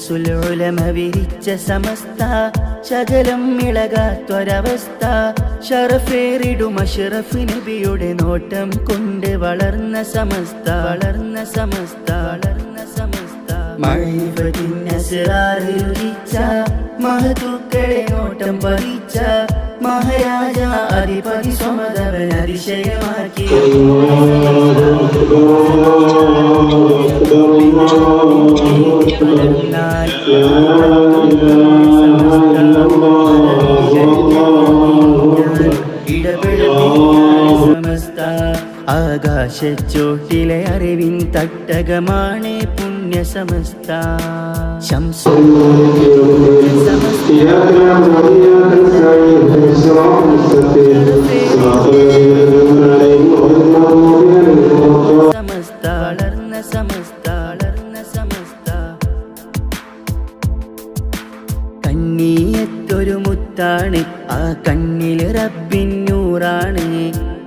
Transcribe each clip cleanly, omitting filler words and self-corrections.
ശംസുൽ ഉലമ വിരിച്ച സമസ്ത ശകലം ഇളകാത്തൊരവസ്ഥ ഷറഫേറിടും അഷ്റഫ് നബിയുടെ നോട്ടം കൊണ്ട് വളർന്ന സമസ്ത മഅരിഫത്തിൻ അസ്റാറിൽ രുചിച്ച മഹത്തുക്കളെ നോട്ടം പതിച്ച മഹാരാജ അധിപതി സ്വമതവൻ അതിശയമാക്കി ആകാശച്ചോട്ടിലെ അറിവിൻ തട്ടകമാണ് പുണ്യ സമസ്ത ശംസുൽ കണ്ണിയത്തൊരു മുത്താണ് ആ കണ്ണിൽ റബ്ബിൻ നൂറാണ്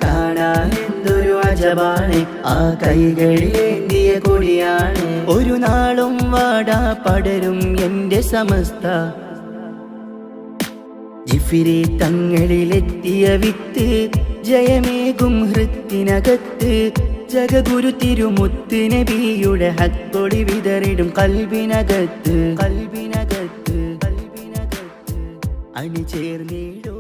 കാണാൻ എന്തൊരു അജബാണ് ആ കൈകളിലേന്തിയ കൊടിയാണ് ഒരു നാളും വാടാ പടരും എന്റെ സമസ്ത ജിഫിരി തങ്ങളിലെത്തിയ വിത്ത് ജയമേകും ഹൃത്തിനകത്ത് ജഗഗുരു തിരുമുത്ത് നബിയുടെ ഹക്കൊടി വിതറിടും കൽബിനകത്ത് അണിചേർന്നിടോ